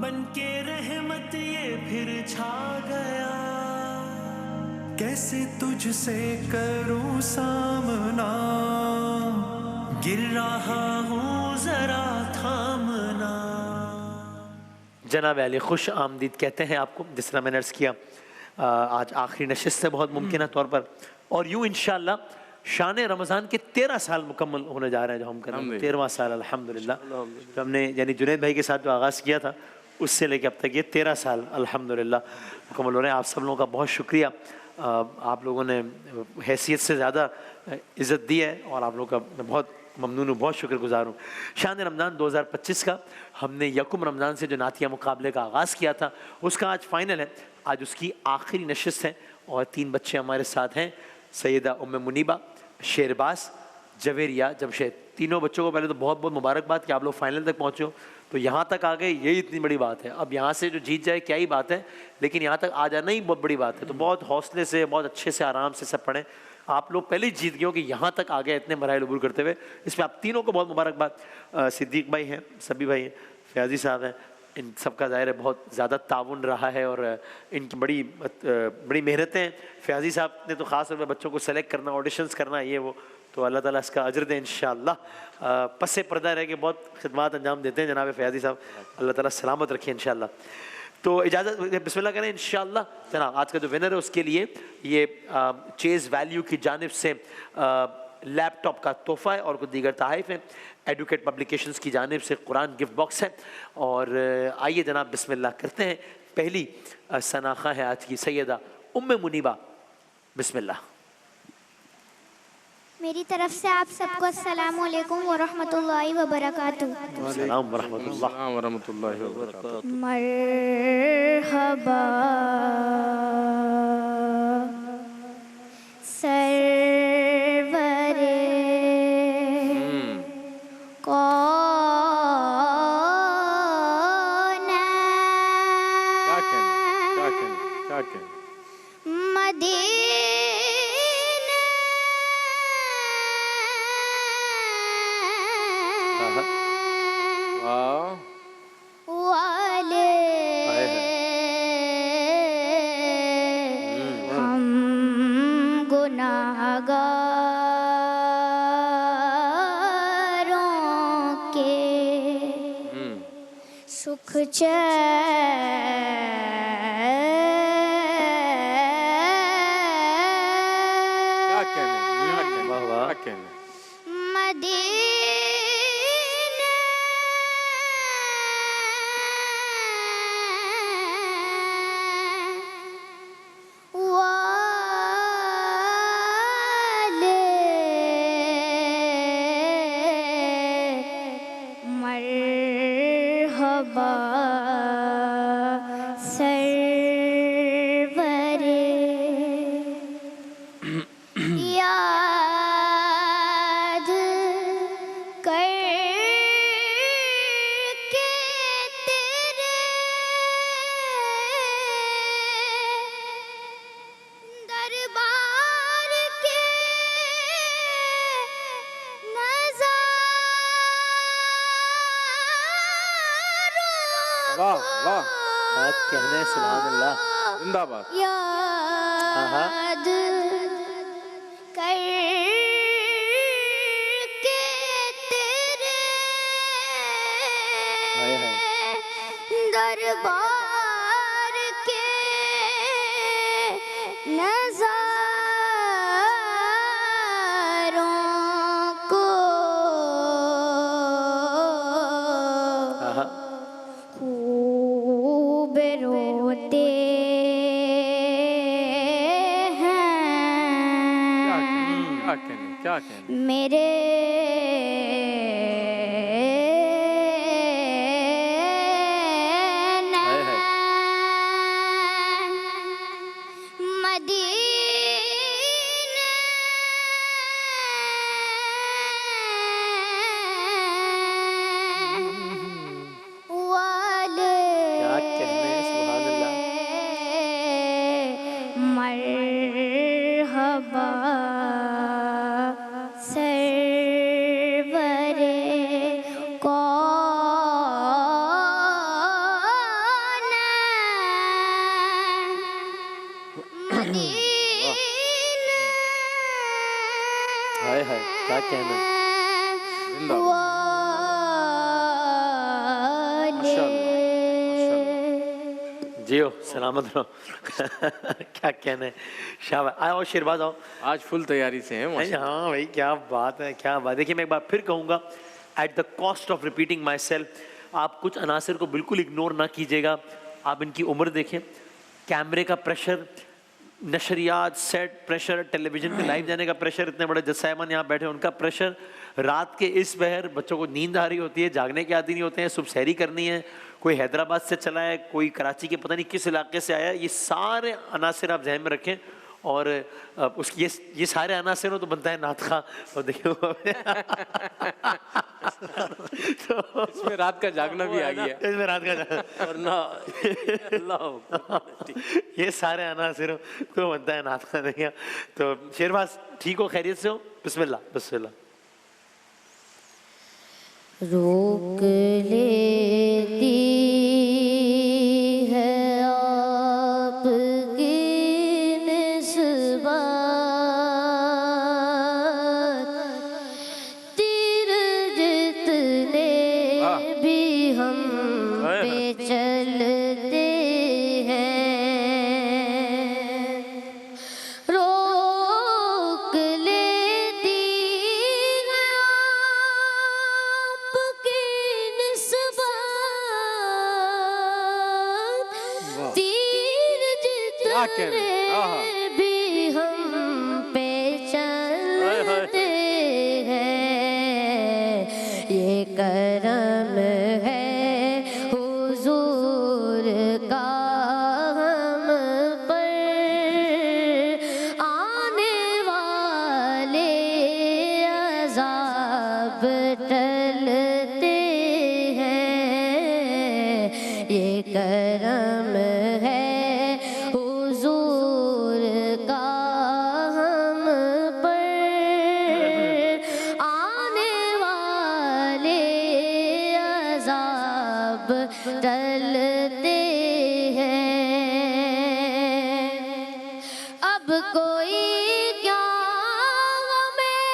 बनके रहमत ये फिर छा गया, कैसे तुझसे करूं सामना, गिर रहा हूँ जरा थामना। जनाब अली खुश आमदीद कहते हैं आपको, जिस तरह मैंने अर्ज़ किया आज आखिरी नशिस्त से बहुत मुमकिन तौर पर, और यूँ इंशाअल्लाह शान रमज़ान के 13 साल मुकम्मल होने जा रहे हैं जो हम कर रहे हैं, 13वां साल अल्हम्दुलिल्लाह। जो हमने यानी जुनैद भाई के साथ जो आगाज़ किया था उससे लेकर अब तक ये 13 साल अल्हम्दुलिल्लाह मुकम्मल हो रहे हैं। आप सब लोगों का बहुत शुक्रिया, आप लोगों ने हैसियत से ज़्यादा इज़्ज़त दी है और आप लोगों का मैं बहुत ममनून हूँ, बहुत शुक्रगुज़ार हूँ। शान रमज़ान 2025 का हमने यकुम रमज़ान से जो नातिया मुकाबले का आगाज़ किया था उसका आज फ़ाइनल है, आज उसकी आखिरी नशिस्त है और 3 बच्चे हमारे साथ हैं, सैयदा उम्मे मुनीबा, शेरबाज, जवेरिया, जमशेद। तीनों बच्चों को पहले तो बहुत बहुत मुबारकबाद कि आप लोग फाइनल तक पहुँचे हो, तो यहाँ तक आ गए यही इतनी बड़ी बात है। अब यहाँ से जो जीत जाए क्या ही बात है, लेकिन यहाँ तक आ जाना ही बहुत बड़ी बात है। तो बहुत हौसले से, बहुत अच्छे से, आराम से सब पढ़ें। आप लोग पहले ही जीत गए हो कि यहाँ तक आ गए इतने मराइल अबूर करते हुए, इसमें आप तीनों को बहुत मुबारकबाद। सिद्दीक भाई हैं, सभी भाई हैं, फयाजी साहब हैं, इन सब का ज़ाहिर है बहुत ज़्यादा ताउन रहा है और इनकी बड़ी मेहनतें हैं। फयाजी साहब ने तो ख़ास तौर पर बच्चों को सेलेक्ट करना, ऑडिशंस करना, ये वो, तो अल्लाह ताला इसका अजर दे इंशाअल्लाह। पस्से पर्दा रह के बहुत खिदमत अंजाम देते हैं जनाब फयाजी साहब, अल्लाह ताला सलामत रखे इंशाअल्लाह। तो इजाज़त, बिस्मिल्लाह करें इंशाअल्लाह। जनाब आज का जो विनर है उसके लिए ये चेज़ वैल्यू की जानिब से लैपटॉप का तोहफ़ा है और कुछ दीगर तोहफ़े हैं। एडुकेट पब्लिकेशंस की जानिब से कुरान गिफ्ट बॉक्स है। और आइए जनाब बिस्मिल्लाह करते हैं। पहली सनाखा है आज की सैयदा उम्मे मुनीबा, बिस्मिल्लाह। मेरी तरफ से आप सबको अस्सलाम वालेकुम व रहमतुल्लाहि व बरकातुहू। सलाम व रहमतुल्लाहि व बरकातुहू। मरहबा सरवरे कौन, क्या कहने मदीने वाले हम गुनाहगारों के सुख मदीने वाले मरहबा सरवरे याद करके तेरे दरबार के नज़ारों वाह वाह, बात कहने सुभान अल्लाह, जिंदाबाद। याद करके तेरे दरबार के नज़ारों को खूब रोते क्या कहने मेरे मदीने वाले, क्या कहने सुभान अल्लाह। मरहबा सर क्या कहना। जियो सलामत रहो। क्या कहना है। शाबाश। आओ शेरबाज आओ। आज फुल तैयारी से हैं नहीं, हाँ भाई क्या बात है, क्या बात। देखिए मैं एक बार फिर कहूँगा, at the cost of repeating my self, आप कुछ अनासर को बिल्कुल इग्नोर ना कीजिएगा। आप इनकी उम्र देखें, कैमरे का प्रेशर, नशरियात, सेट प्रेशर, टेलीविजन पे लाइव जाने का प्रेशर, इतने बड़े जज साहिबान यहाँ बैठे उनका प्रेशर, रात के इस पहर बच्चों को नींद आ रही होती है, जागने के आदी नहीं होते हैं, सुबह सहरी करनी है, कोई हैदराबाद से चला है, कोई कराची के पता नहीं किस इलाके से आया है। ये सारे अनासर आप ज़हन में रखें और उसकी ये सारे अनासर हो तो बनता है नात खा। और देखिए तो इसमें रात का जागना भी आ गया। इसमें रात का जागना ये सारे अनासर हो तो बनता है नात खा। देखिए तो शेरबाज ठीक हो, खैरियत से हो। बिस्मिल्लाह बिस्मिल्लाह। रोक लेती है आपकी निस्बत, तीर जितने भी हम पे चलते हैं, रोक लेती है आपकी निस्बत, तीर जितने भी हम पे चलते हैं, ये करम है हुजूर का हम पर, आने वाले अज़ाब टलते हैं, ये करम है हुजूर का हम पर, आने वाले अज़ाब टलते हैं। अब कोई क्या हमें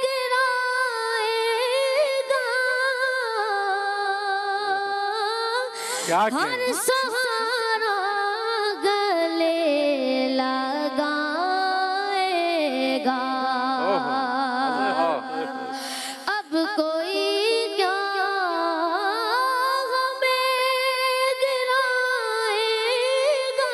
गिराएगा, क्या हर कहना। सहारा गले लगाएगा। अब कोई क्या हमें गिराएगा,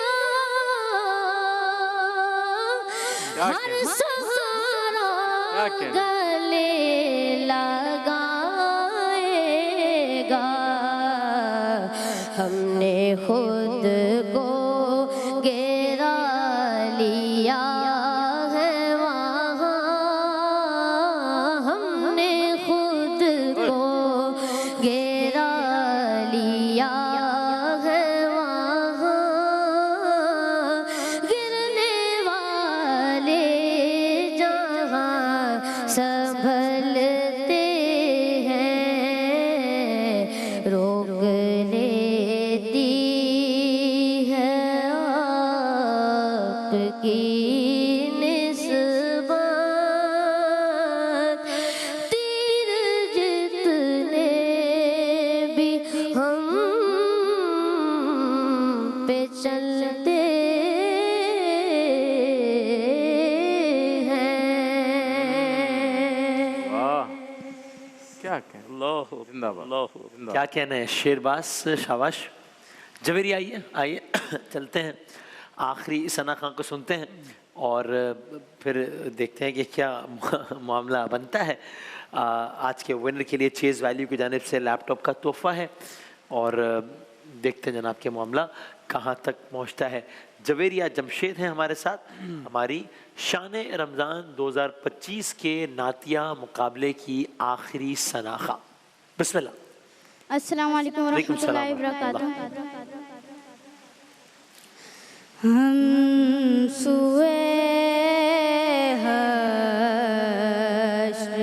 हर सहारा क्या कहना। गले लगाएगा। हमने खुद को गिरा लिया है वहाँ, हमने खुद को गिरा लिया है वहाँ, गिरने वाले जहाँ संभलते हैं, रोक लेती है आपकी निस्बत, तीर जितने भी हम पे चलते हैं। वाह क्या कहना। अल्लाह जिंदाबाद। अल्लाह। क्या कहना है शेरबाज। शाबाश। जवेरी आइए आइए चलते हैं, आखिरी सना खां को सुनते हैं और फिर देखते हैं कि क्या मामला बनता है। आज के विनर के लिए चेज़ वैल्यू की जानिब से लैपटॉप का तोहफा है और देखते हैं जनाब के मामला कहाँ तक पहुँचता है। जवेरिया जमशेद हैं हमारे साथ, हमारी शान रमज़ान 2025 के नातिया मुकाबले की आखिरी सना खां। बिस्मिल्लाह। अस्सलाम वालेकुम वालेकुम सलाम वरहमतुल्लाहि वबरकातुहू। हम सुए हश्र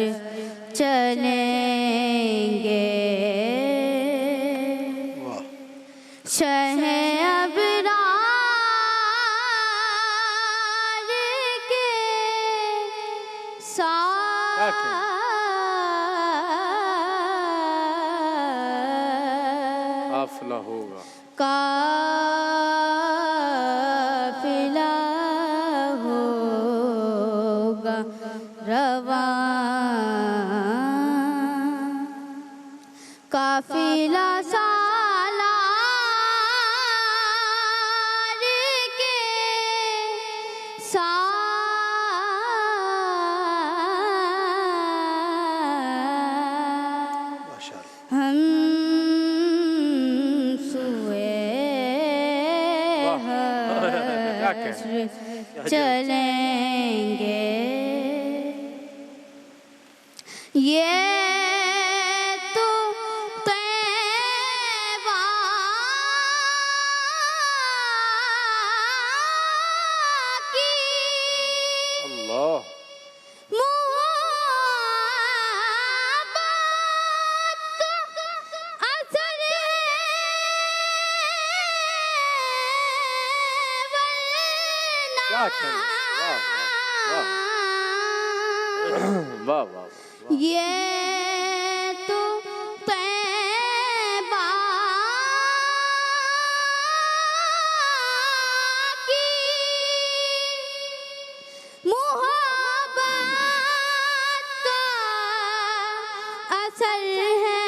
चलेंगे, शह अबरार के साथ काफिला होगा काफिला होगा रवां, काफिला सालार के साथ हम सुए क्या कह हश्र चलेंगे। ये तो तैबा की अल्लाह मोहब्बत का असर क्या कहना, वाह वाह वाह वाह। ये तो तैबा की मोहब्बत का असर है,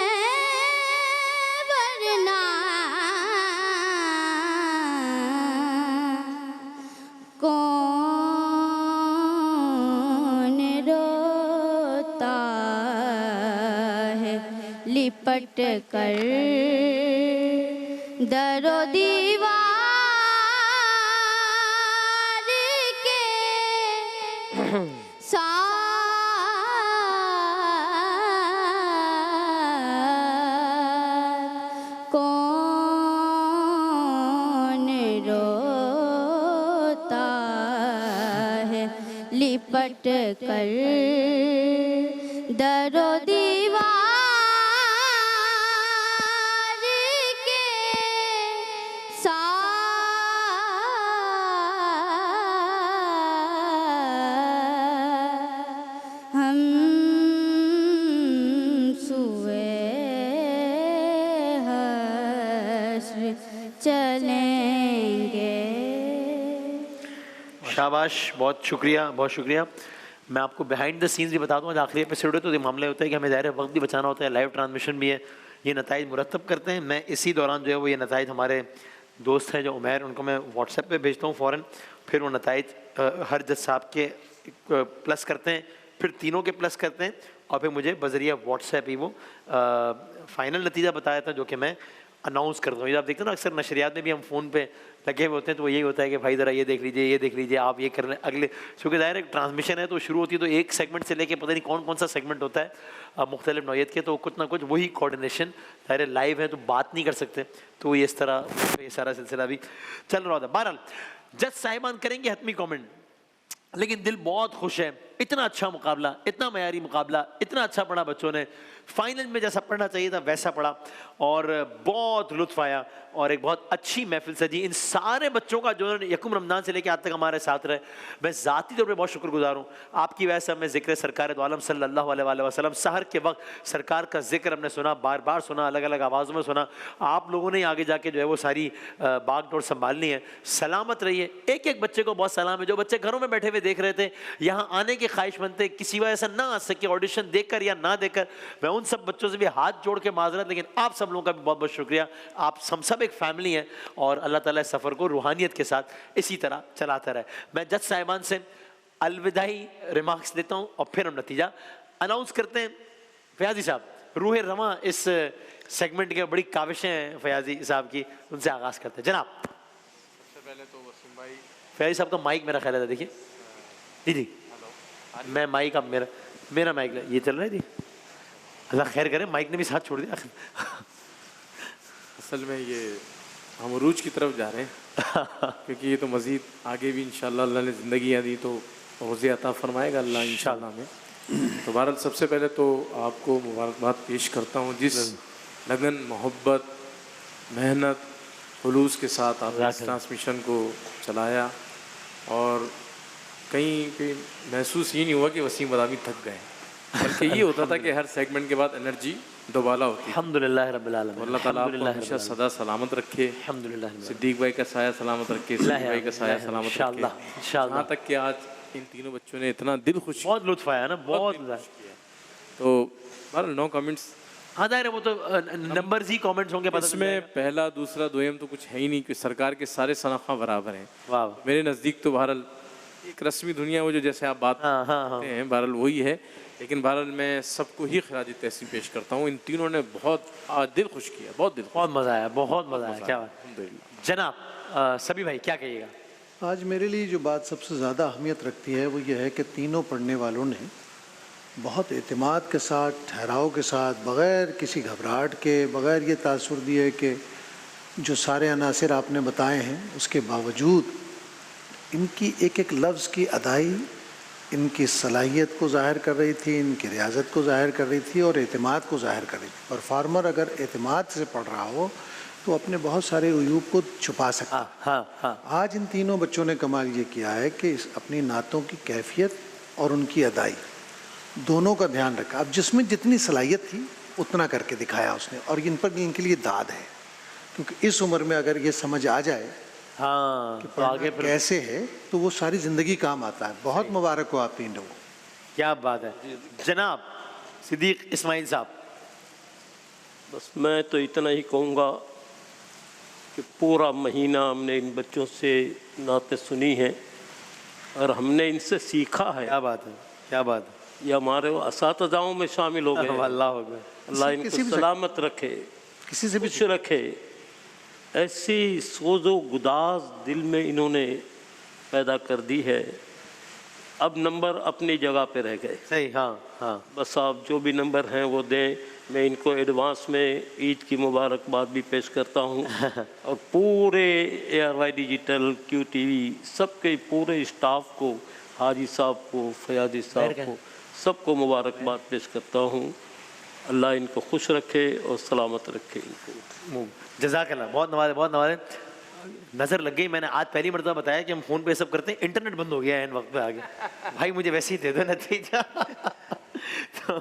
वरना कौन रोता है लिपट कर दरो दीवार के साथ। कौन रोता है लिपट कर दरो दीवार के साथ। हम सुए हश्र चलेंगे। शाबाश, बहुत शुक्रिया, बहुत शुक्रिया। मैं आपको बिहाइंड द सीन्स भी बता दूँ, आज आखिरी एपिसोड है तो ये मामला होता है कि हमें ज़ाहिर है वक्त भी बचाना होता है, लाइव ट्रांसमिशन भी है, ये नताइज मुरतब करते हैं। मैं इसी दौरान जो है वो ये नताइज हमारे दोस्त हैं जो उमैर, उनको मैं व्हाट्सएप पे भेजता हूँ फ़ौरन, फिर वो नताइज हर जज साहब के प्लस करते हैं, फिर तीनों के प्लस करते हैं और फिर मुझे बजरिया व्हाट्सएप ही वो फ़ाइनल नतीजा बताया था जो कि मैं अनाउंस करता हूँ। ये आप देखते हैं ना अक्सर नशरियात में भी हम फ़ोन पे लगे हुए होते हैं तो वो यही होता है कि भाई ज़रा ये देख लीजिए, ये देख लीजिए, आप ये कर लें अगले, क्योंकि ज़ाहिर एक ट्रांसमिशन है तो शुरू होती है तो एक सेगमेंट से लेके पता नहीं कौन कौन सा सेगमेंट होता है मुख्तलिफ नौयत के, तो कुछ ना कुछ वही कोऑर्डिनेशन, ज़ाहिर लाइव है तो बात नहीं कर सकते, तो ये इस तरह ये सारा सिलसिला भी चल रहा था। बहरहाल जज साहिबान करेंगे हतमी कॉमेंट, लेकिन दिल बहुत खुश है, इतना अच्छा मुकाबला, इतना मयारी मुकाबला, इतना अच्छा पढ़ा बच्चों ने, फाइनल में जैसा पढ़ना चाहिए था वैसा पढ़ा और बहुत लुत्फ़ आया और एक बहुत अच्छी महफिल सजी। इन सारे बच्चों का जो यकुम रमज़ान से लेकर आज तक हमारे साथ रहे, मैं ज़ाती तौर पे बहुत शुक्रगुजार हूँ। आपकी वजह से हमें ज़िक्र सरकार दो आलम सल्लल्लाहु अलैहि वसल्लम सहर के वक्त सरकार का जिक्र हमने सुना, बार बार सुना, अलग अलग आवाज़ों में सुना। आप लोगों ने आगे जाके जो है वो सारी बागडोर संभालनी है। सलामत रहिए। एक एक बच्चे को बहुत सलाम है। जो बच्चे घरों में बैठे हुए देख रहे थे, यहाँ आने के ख्वाहिशमंद थे, किसी वजह से ना आ सके ऑडिशन देखकर या ना देखकर, मैं उन सब बच्चों से भी हाथ जोड़ के माजरत, लेकिन आप सब लोगों का भी बहुत बहुत शुक्रिया। आप सब एक फैमिली है और अल्लाह ताला इस सफ़र को रूहानियत के साथ इसी तरह चलाता रहे। मैं जज साहिबान से अलविदाई रिमार्क्स देता हूँ और फिर हम नतीजा अनाउंस करते हैं। फयाजी साहब, रूह रमा इस सेगमेंट के बड़ी काविशें हैं फयाजी साहब की, उनसे आगाज़ करते हैं जनाब। सबसे पहले तो वसीम भाई, फयाजी साहब का माइक मेरा ख्याल है, देखिए जी मैं माइक, अब मेरा माइक ये चल रहा है जी, अल्लाह खैर करे, माइक ने भी साथ छोड़ दिया। असल में ये हम उरूज की तरफ जा रहे हैं क्योंकि ये तो मज़ीद आगे भी इंशाल्लाह अल्लाह ने ज़िंदगियाँ दी तो रोज़े अता फरमाएगा अल्लाह इंशाल्लाह में। तो भारत सबसे पहले तो आपको मुबारकबाद पेश करता हूँ, जिस लगन, मोहब्बत, मेहनत, खुलूस के साथ आपने इस ट्रांसमिशन को चलाया और कहीं पे महसूस ये नहीं हुआ कि वसीम बदामी थक गए, बल्कि ये होता था कि हर सेगमेंट के बाद एनर्जी दोबाला होती है। अल्हम्दुलिल्लाह रब्बिल आलमीन, तो अल्लाह ताला आपको अल्हम्दुलिल्लाह हमेशा रब्बिल सदा सलामत रखे, अल्हम्दुलिल्लाह सिद्दीक भाई का साया सलामत रखे, सिद्दीक भाई का साया सलामत रखे। इंशाअल्लाह, इंशाअल्लाह। यहाँ तक कि आज इन तीनों बच्चों ने इतना दिल खुश बहुत लुत्फ आया ना, बहुत तो बहरहाल नो कमेंट्स। हाँ दायरे वो तो नंबर्स ही कमेंट्स होंगे, पता चल इसमें जाएगा। पहला दूसरा दोयम तो कुछ है ही नहीं कि सरकार के सारे शनाख्ता बराबर हैं। वाह मेरे नज़दीक तो बहरहाल एक रस्मी दुनिया वो जो जैसे आप बात हाँ हाँ हाँ, करते हैं बहरहाल वही है, लेकिन बहरहाल मैं सबको ही खराज तहसीन पेश करता हूँ। इन तीनों ने बहुत दिल खुश किया, बहुत दिल खुश। बहुत मजा आया, बहुत मजा आया, क्या बात। अल्हम्दुलिल्लाह। जनाब सभी भाई क्या कहिएगा? आज मेरे लिए जो बात सबसे ज़्यादा अहमियत रखती है वो ये है कि तीनों पढ़ने वालों ने बहुत एतमाद के साथ, ठहराव के साथ, बग़ैर किसी घबराहट के, बग़ैर ये तासुर दिए कि जो सारे अनासर आपने बताए हैं उसके बावजूद इनकी एक एक लफ्ज़ की अदाई इनकी सलाहियत को ज़ाहिर कर रही थी, इनकी रियाजत को ज़ाहिर कर रही थी और एतमाद को ज़ाहिर कर रही थी। और फार्मर अगर एतमाद से पढ़ रहा हो तो अपने बहुत सारे उयूब को छुपा सकता है। हाँ हाँ हाँ, आज इन तीनों बच्चों ने कमाल ये किया है कि अपनी नातों की कैफियत और उनकी अदाई दोनों का ध्यान रखा। अब जिसमें जितनी सलाहियत थी उतना करके दिखाया उसने, और इन पर इनके लिए दाद है, क्योंकि इस उम्र में अगर ये समझ आ जाए हाँ कि तो आगे फिर कैसे है तो वो सारी ज़िंदगी काम आता है। बहुत मुबारक हो आप तीन लोगों। क्या बात है। जनाब सिद्दीक इस्माइल साहब। बस मैं तो इतना ही कहूँगा कि पूरा महीना हमने इन बच्चों से नाते सुनी हैं और हमने इनसे सीखा है। क्या बात है, क्या बात है। ये हमारे असातिज़ाओं में शामिल हो गए। अल्लाह हो गए। अल्लाह इनको किसी भी सलामत रखे, किसी से भी खुश रखे। ऐसी सोजो गुदाज दिल में इन्होंने पैदा कर दी है। अब नंबर अपनी जगह पे रह गए। सही, हाँ हाँ। बस आप जो भी नंबर हैं वो दें। मैं इनको एडवांस में ईद की मुबारकबाद भी पेश करता हूँ और पूरे ARY डिजिटल, QTV सबके पूरे स्टाफ को, हाजी साहब को, फयाजी साहब को, सबको मुबारकबाद पेश करता हूँ। अल्लाह इनको खुश रखे और सलामत रखे इनको। जज़ाकल्लाह, बहुत नवाज़े, बहुत नवाज़े। नज़र लग गई, मैंने आज पहली मरतबा बताया कि हम फ़ोन पे सब करते हैं, इंटरनेट बंद हो गया है इन वक्त पे आगे। भाई मुझे वैसे ही दे दो नतीजा। तो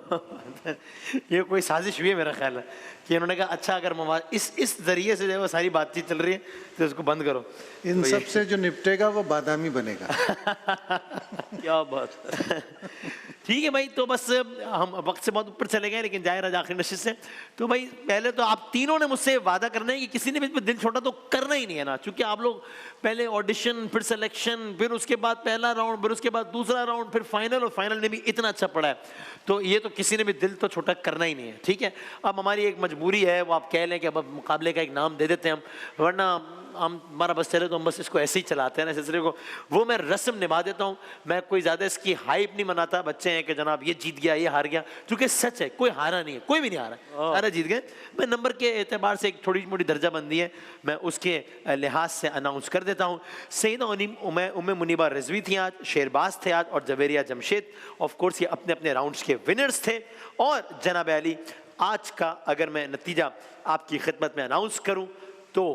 ये कोई साजिश हुई है मेरा ख्याल है कि इन्होंने कहा अच्छा अगर इस ज़रिए से जो है वो सारी बातचीत चल रही है तो इसको बंद करो। इन सब से जो निपटेगा वो बादामी बनेगा। क्या बात है। ठीक है भाई, तो बस हम वक्त से बहुत ऊपर चले गए, लेकिन जाहिर है आखिरी नशिश से। तो भाई पहले तो आप तीनों ने मुझसे वादा करना है कि किसी ने भी इसमें दिल छोड़ा तो करना ही नहीं है ना, क्योंकि आप लोग पहले ऑडिशन, फिर सिलेक्शन, फिर उसके बाद पहला राउंड, फिर उसके बाद दूसरा राउंड, फिर फाइनल, और फाइनल ने भी इतना अच्छा पढ़ा है, तो ये तो किसी ने भी दिल तो छोटा करना ही नहीं है। ठीक है, अब हमारी एक मजबूरी है, वो आप कह लें कि अब मुकाबले का एक नाम दे देते हैं हम, वरना हमारा बस चले तो हम बस इसको ऐसे ही चलाते हैं ना सिलसिले को। वो मैं रस्म निभा देता हूँ, मैं कोई ज़्यादा इसकी हाइप नहीं मनाता। बच्चे हैं कि जनाब ये जीत गया, ये हार गया, क्योंकि सच है कोई हारा नहीं है, कोई भी नहीं हारा, सारे जीत गए। मैं नंबर के एतबार से एक थोड़ी मोटी दर्जा बंदी है, मैं उसके लिहाज से अनाउंस कर देता हूँ। सईदा उम्मे मुनीबा रिजवी थी आज, शेरबाज थे आज, और जवेरिया जमशेद ऑफ कोर्स ये अपने अपने राउंड्स के विनर्स थे। और जनाब अली आज का अगर मैं नतीजा आपकी खिदमत में अनाउंस करूँ तो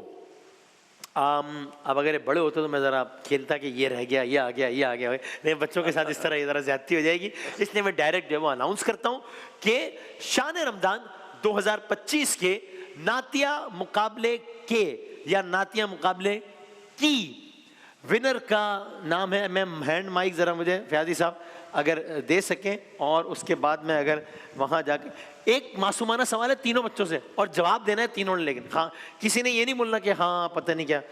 अब अगर ये बड़े होते तो मैं ज़रा खेलता कि ये रह गया, ये आ गया, ये आ गया, लेकिन बच्चों के साथ इस तरह ये ज़रा ज़्यादती हो जाएगी, इसलिए मैं डायरेक्ट जो है वो अनाउंस करता हूँ कि शान रमज़ान 2025 के नातिया मुकाबले के या नातिया मुकाबले की विनर का नाम है, मैं हैंड माइक ज़रा मुझे फयाजी साहब अगर दे सकें, और उसके बाद में अगर वहाँ जाकर एक मासूमाना सवाल है तीनों बच्चों से और जवाब देना है तीनों ने, लेकिन हाँ किसी ने ये नहीं बोलना कि हाँ पता नहीं क्या।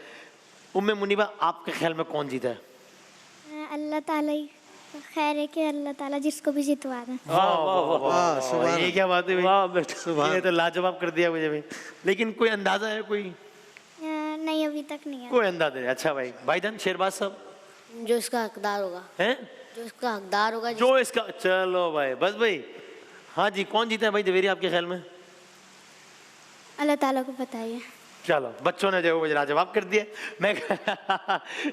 उम्मे मुनीबा आपके ख्याल में कौन जीता है? अल्लाह ताला ही खैर है कि अल्लाह ताला जिसको भी जितवा दे। वाह, ये क्या बात है वाह भाई, ये तो लाजवाब कर दिया मुझे भाई। लेकिन कोई अंदाजा है? कोई नहीं अभी तक नहीं है। कोई अंदाजा है? अच्छा भाईजान शेरबाज साहब। जो इसका हकदार होगा, हैं जो इसका हकदार होगा, जो इसका, चलो भाई बस भाई। हाँ जी, कौन जीता है भाई जवेरी आपके ख्याल में? अल्लाह ताला को बताइए। चलो बच्चों ने जो मुझे लाजवाब कर दिया। मैं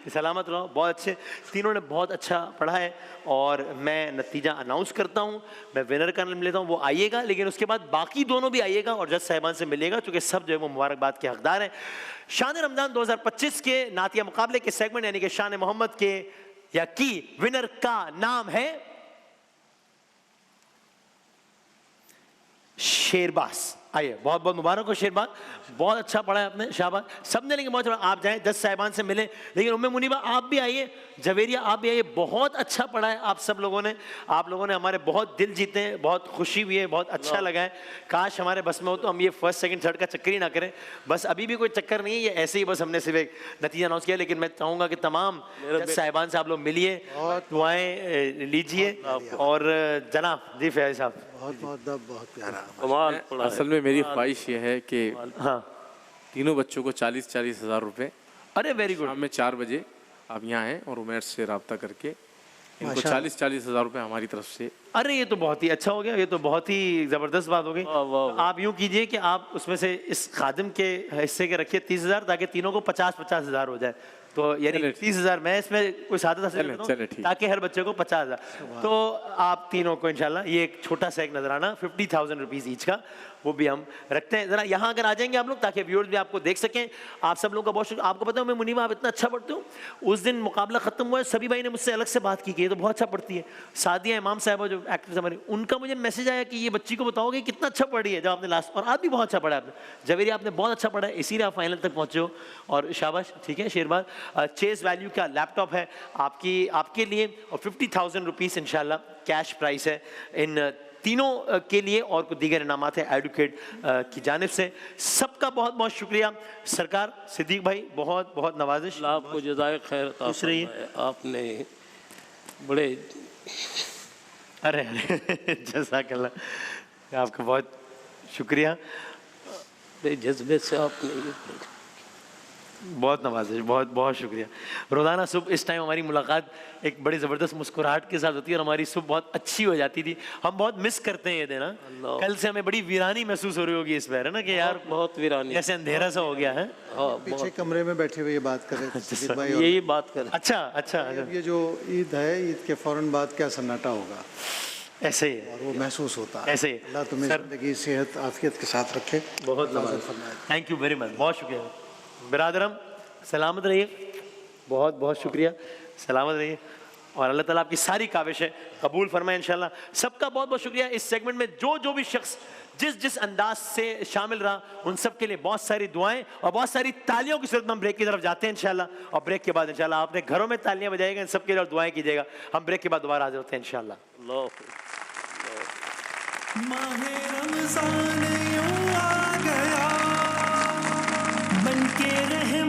सलामत रहो, बहुत अच्छे तीनों ने बहुत अच्छा पढ़ा है, और मैं नतीजा अनाउंस करता हूँ। मैं विनर का नाम लेता हूँ, वो आइएगा, लेकिन उसके बाद बाकी दोनों भी आइएगा और जज साहिबान से मिलेगा, क्योंकि सब जो है वो मुबारकबाद के हकदार हैं। शान रमज़ान 2025 के नातिया मुकाबले के सेगमेंट यानी कि शान मोहम्मद के या की विनर का नाम है शेरबाज, आइए, बहुत बहुत मुबारक हो शेरबाज, बहुत अच्छा पढ़ा है आपने, शाबाश। सबने लेकिन बहुत अच्छा, आप जाएं 10 साहिबान से मिले, लेकिन उम्मे मुनीबा आप भी आइए, जवेरिया आप भी आइए, बहुत अच्छा पढ़ा है आप सब लोगों ने, आप लोगों ने हमारे बहुत दिल जीते हैं, बहुत खुशी हुई है, बहुत अच्छा लगा है। काश हमारे बस में हो तो हम ये फर्स्ट सेकंड थर्ड का चक्कर ही ना करें, बस अभी भी कोई चक्कर नहीं है, ये ऐसे ही बस हमने सिर्फ एक नतीजा अनाउंस किया। लेकिन मैं चाहूँगा कि तमाम 10 साहिबान से आप लोग मिलिए, दुआएँ लीजिए, और जनाब जी फैज साहब बहुत प्यारा। कमाल पढ़ा है। असल में मेरी ख्वाहिश ये है कि हाँ, तीनों बच्चों को 40-40 हज़ार रुपये अरे वेरी गुड, शाम में 4 बजे आप यहाँ आएँ और उमैर से रब्ता करके इनको माशाअल्लाह। 40-40 हज़ार रुपये हमारी तरफ से। अरे ये तो बहुत ही अच्छा हो गया, ये तो बहुत ही ज़बरदस्त बात हो गई। वाह, वाह, वाह। आप यूँ कीजिए कि आप उसमें से इस खादिम के हिस्से के रखिए 30,000, ताकि तीनों को 50-50 हज़ार हो जाए, तो यानी 30,000 मैं इसमें कोई सादा चले, ठीक। ताकि हर बच्चे को 50,000, तो आप तीनों को इंशाल्लाह ये एक छोटा सा एक नजराना 50,000 रुपीज़ ईच का वो भी हम रखते हैं। ज़रा यहाँ अगर आ जाएंगे आप लोग, ताकि व्यूअर्स भी आपको देख सकें। आप सब लोगों का बहुत शुक्रिया। आपको पता है मैं मुनीबा आप इतना अच्छा पढ़ते हो, उस दिन मुकाबला ख़त्म हुआ है, सभी भाई ने मुझसे अलग से बात की कि ये तो बहुत अच्छा पढ़ती है। सादिया इमाम साहबा जो एक्ट्रेस हमारी, उनका मुझे मैसेज आया कि ये बच्ची को बताओगे कितना अच्छा पढ़ रही है जब आपने लास्ट, और आप भी बहुत अच्छा पढ़ा आपने, जवेरी आपने बहुत अच्छा पढ़ा है, इसीलिए आप फाइनल तक पहुँचे हो, और शाबाश, ठीक है। शेरबाज चेस वैल्यू का लैपटॉप है आपके लिए, और 50,000 रुपीज़ इंशाल्लाह कैश प्राइस है इन तीनों के लिए, और कुछ दीगर इनामात है एडुकेट की जानिब से। सबका बहुत बहुत शुक्रिया। सरकार सिद्दीक भाई बहुत बहुत नवाजिश, अल्लाह आपको जज़ाए खैर अता खुश रहिए। फरमाए। आपने बड़े अरे जज़ाकल्लाह, आपका बहुत शुक्रिया, बड़े जज्बे से आपने ये बहुत नवाजिश, बहुत बहुत शुक्रिया। रोज़ाना सुबह इस टाइम हमारी मुलाकात एक बड़ी ज़बरदस्त मुस्कुराहट के साथ होती है, और हमारी सुबह बहुत अच्छी हो जाती थी। हम बहुत मिस करते हैं ये दिन। कल से हमें बड़ी वीरानी महसूस हो रही होगी इस बार, है ना, कि यार बहुत वीरानी। जैसे अंधेरा सा हो गया है। हाँ, पीछे कमरे में बैठे हुए ये बात कर रहे थे सिद्दीक भाई, और यही बात कर। अच्छा अच्छा, ये जो ईद है, ईद के फौरन बाद क्या सन्नाटा होगा, ऐसे ही है, और वो महसूस होता है। ऐसे ही। अल्लाह तुम्हें ज़िंदगी सेहत आफियत के साथ रखे। बहुत थैंक यू वेरी मच, बहुत शुक्रिया। बिरादरम सलामत रहिए, बहुत बहुत शुक्रिया, सलामत रहिए, और अल्लाह ताला आपकी सारी काविशें कबूल फरमाए इंशाल्लाह। सबका बहुत बहुत शुक्रिया। इस सेगमेंट में जो भी शख्स जिस अंदाज से शामिल रहा, उन सब के लिए बहुत सारी दुआएं और बहुत सारी तालियों की सूरत में हम ब्रेक की तरफ जाते हैं इंशाल्लाह, और ब्रेक के बाद इंशाल्लाह आपने घरों में तालियां बजाएगा इन सब के लिए, और दुआएं कीजिएगा। हम ब्रेक के बाद दोबारा हाजिर होते हैं इंशाल्लाह। माहे रमज़ान यूं आ गया, बनके रहमत